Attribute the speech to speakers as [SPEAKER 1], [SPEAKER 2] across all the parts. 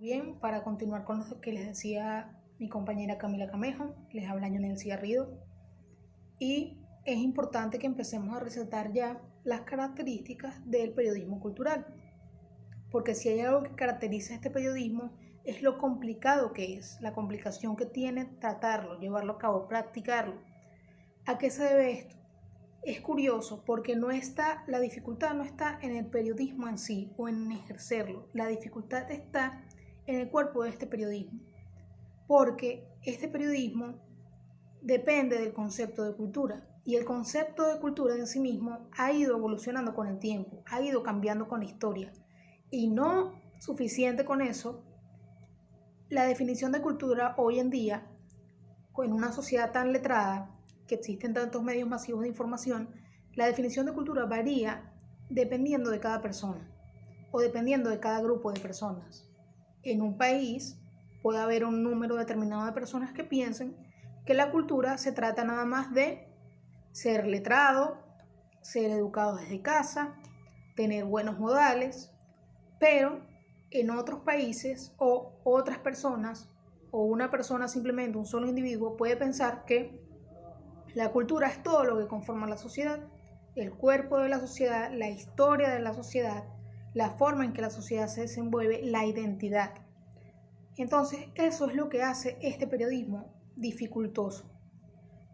[SPEAKER 1] Bien, para continuar con lo que les decía mi compañera Camila Camejo, les habla Yonelsi Garrido, y es importante que empecemos a resaltar ya las características del periodismo cultural, porque si hay algo que caracteriza este periodismo es lo complicado que es, la complicación que tiene tratarlo, llevarlo a cabo, practicarlo. ¿A qué se debe esto? Es curioso porque la dificultad no está en el periodismo en sí o en ejercerlo, la dificultad está en el cuerpo de este periodismo, porque este periodismo depende del concepto de cultura y el concepto de cultura en sí mismo ha ido evolucionando con el tiempo, ha ido cambiando con la historia y no suficiente con eso, la definición de cultura hoy en día, en una sociedad tan letrada, que existen tantos medios masivos de información, la definición de cultura varía dependiendo de cada persona o dependiendo de cada grupo de personas. En un país puede haber un número determinado de personas que piensen que la cultura se trata nada más de ser letrado, ser educado desde casa, tener buenos modales, pero en otros países o otras personas o una persona simplemente, un solo individuo, puede pensar que la cultura es todo lo que conforma la sociedad, el cuerpo de la sociedad, la historia de la sociedad, la forma en que la sociedad se desenvuelve, la identidad. Entonces, eso es lo que hace este periodismo dificultoso,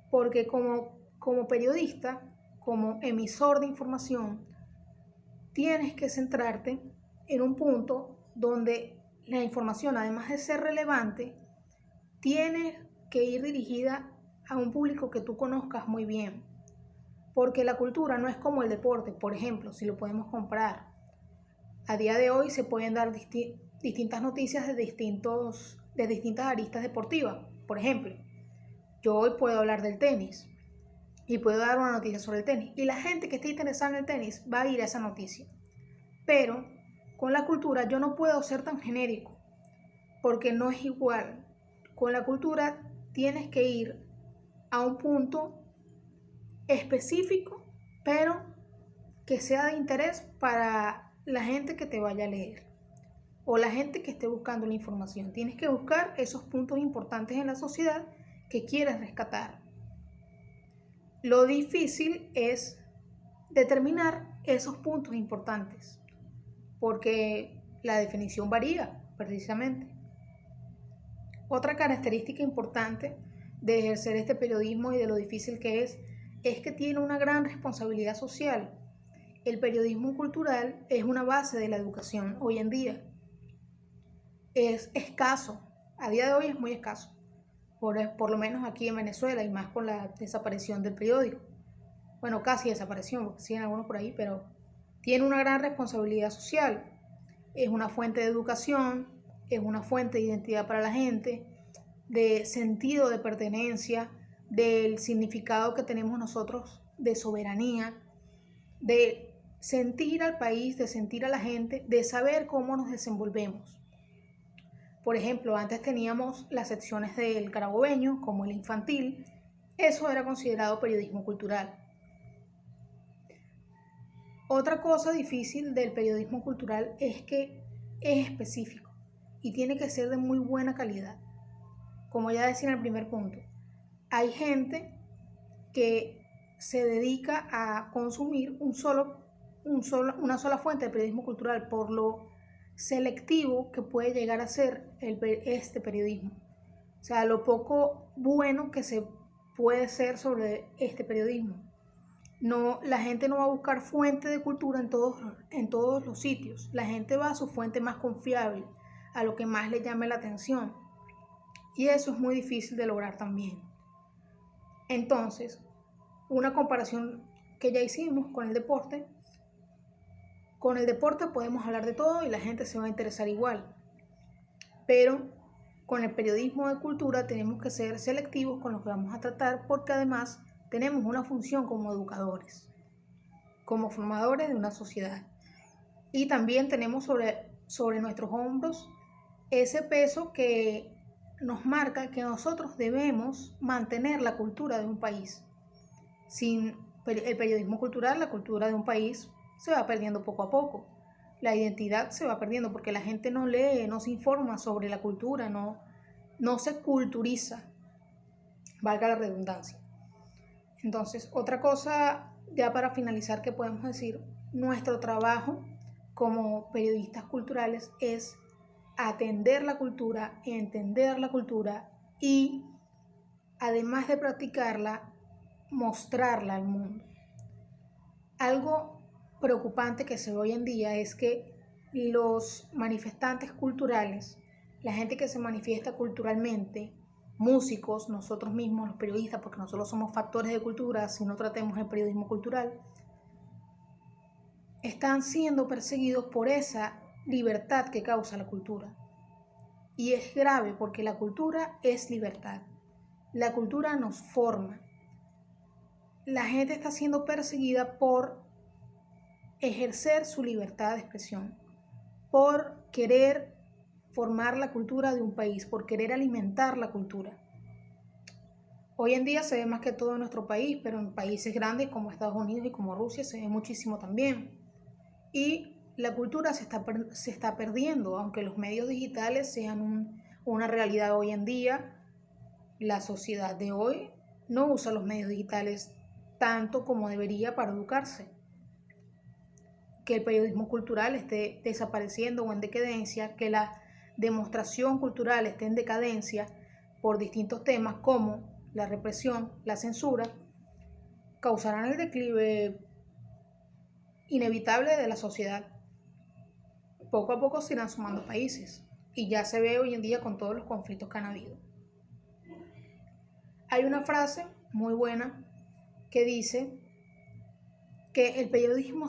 [SPEAKER 1] porque como periodista, como emisor de información, tienes que centrarte en un punto donde la información, además de ser relevante, tiene que ir dirigida a un público que tú conozcas muy bien, porque la cultura no es como el deporte, por ejemplo, si lo podemos comparar. A día de hoy se pueden dar distintas noticias de distintas aristas deportivas. Por ejemplo, yo hoy puedo hablar del tenis y puedo dar una noticia sobre el tenis, y la gente que esté interesada en el tenis va a ir a esa noticia. Pero con la cultura yo no puedo ser tan genérico, porque no es igual. Con la cultura tienes que ir a un punto específico, pero que sea de interés para la gente que te vaya a leer o la gente que esté buscando la información. Tienes que buscar esos puntos importantes en la sociedad que quieres rescatar. Lo difícil es determinar esos puntos importantes, porque la definición varía precisamente. Otra característica importante de ejercer este periodismo y de lo difícil que es que tiene una gran responsabilidad social. El periodismo cultural es una base de la educación hoy en día. Es escaso, a día de hoy es muy escaso, por lo menos aquí en Venezuela y más con la desaparición del periódico. Bueno, casi desaparición, porque siguen algunos por ahí, pero tiene una gran responsabilidad social. Es una fuente de educación, es una fuente de identidad para la gente, de sentido de pertenencia, del significado que tenemos nosotros de soberanía, de sentir al país, de sentir a la gente, de saber cómo nos desenvolvemos. Por ejemplo, antes teníamos las secciones del carabobeño, como el infantil, eso era considerado periodismo cultural. Otra cosa difícil del periodismo cultural es que es específico y tiene que ser de muy buena calidad. Como ya decía en el primer punto, hay gente que se dedica a consumir una sola fuente de periodismo cultural por lo selectivo que puede llegar a ser este periodismo. O sea, lo poco bueno que se puede ser sobre este periodismo. No, la gente no va a buscar fuente de cultura en todos los sitios. La gente va a su fuente más confiable, a lo que más le llame la atención. Y eso es muy difícil de lograr también. Entonces, una comparación que ya hicimos con el deporte podemos hablar de todo y la gente se va a interesar igual. Pero con el periodismo de cultura tenemos que ser selectivos con lo que vamos a tratar, porque además tenemos una función como educadores, como formadores de una sociedad. Y también tenemos sobre nuestros hombros ese peso que nos marca que nosotros debemos mantener la cultura de un país. Sin el periodismo cultural, la cultura de un país se va perdiendo poco a poco. la identidad se va perdiendo porque la gente no lee, no se informa sobre la cultura, no se culturiza, valga la redundancia. Entonces, otra cosa ya para finalizar que podemos decir, nuestro trabajo como periodistas culturales es atender la cultura, entender la cultura y, además de practicarla, mostrarla al mundo. Algo preocupante que se ve hoy en día es que los manifestantes culturales, la gente que se manifiesta culturalmente, músicos, nosotros mismos, los periodistas, porque nosotros somos factores de cultura, si no tratemos el periodismo cultural, están siendo perseguidos por esa libertad que causa la cultura. Y es grave porque la cultura es libertad. La cultura nos forma. La gente está siendo perseguida por ejercer su libertad de expresión, por querer formar la cultura de un país, por querer alimentar la cultura. Hoy en día se ve más que todo en nuestro país, pero en países grandes como Estados Unidos y como Rusia se ve muchísimo también. Y la cultura se está perdiendo, aunque los medios digitales sean una realidad hoy en día. La sociedad de hoy no usa los medios digitales tanto como debería para educarse. Que el periodismo cultural esté desapareciendo o en decadencia, que la demostración cultural esté en decadencia por distintos temas como la represión, la censura, causarán el declive inevitable de la sociedad. Poco a poco se irán sumando países y ya se ve hoy en día con todos los conflictos que han habido. Hay una frase muy buena que dice que el periodismo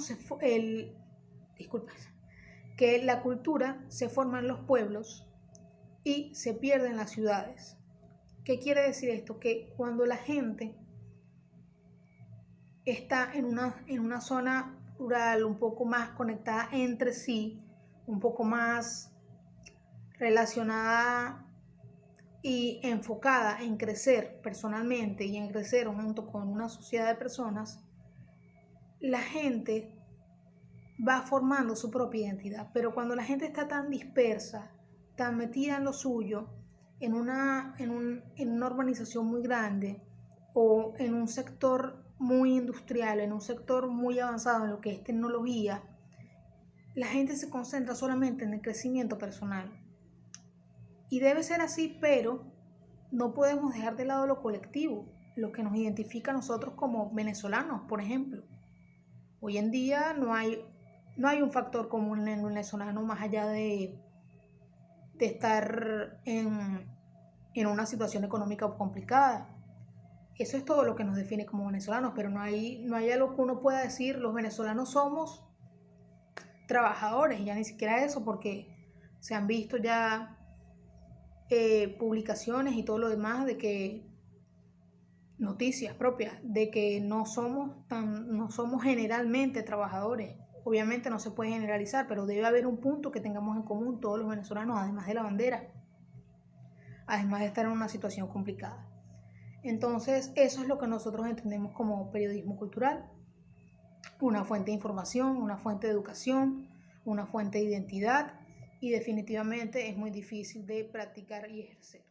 [SPEAKER 1] que la cultura se forma en los pueblos y se pierde en las ciudades. ¿Qué quiere decir esto? Que cuando la gente está en una zona rural un poco más conectada entre sí, un poco más relacionada y enfocada en crecer personalmente y en crecer junto con una sociedad de personas, la gente va formando su propia identidad. Pero cuando la gente está tan dispersa, tan metida en lo suyo, en una urbanización muy grande o en un sector muy industrial, en un sector muy avanzado en lo que es tecnología, la gente se concentra solamente en el crecimiento personal. Y debe ser así, pero no podemos dejar de lado lo colectivo, lo que nos identifica a nosotros como venezolanos, por ejemplo. Hoy en día no hay un factor común en el venezolano más allá de estar en una situación económica complicada. Eso es todo lo que nos define como venezolanos, pero no hay algo que uno pueda decir, los venezolanos somos trabajadores, ya ni siquiera eso, porque se han visto ya publicaciones y todo lo demás de que noticias propias de que no somos generalmente trabajadores. Obviamente no se puede generalizar, pero debe haber un punto que tengamos en común todos los venezolanos, además de la bandera, además de estar en una situación complicada. Entonces, eso es lo que nosotros entendemos como periodismo cultural, una fuente de información, una fuente de educación, una fuente de identidad, y definitivamente es muy difícil de practicar y ejercer.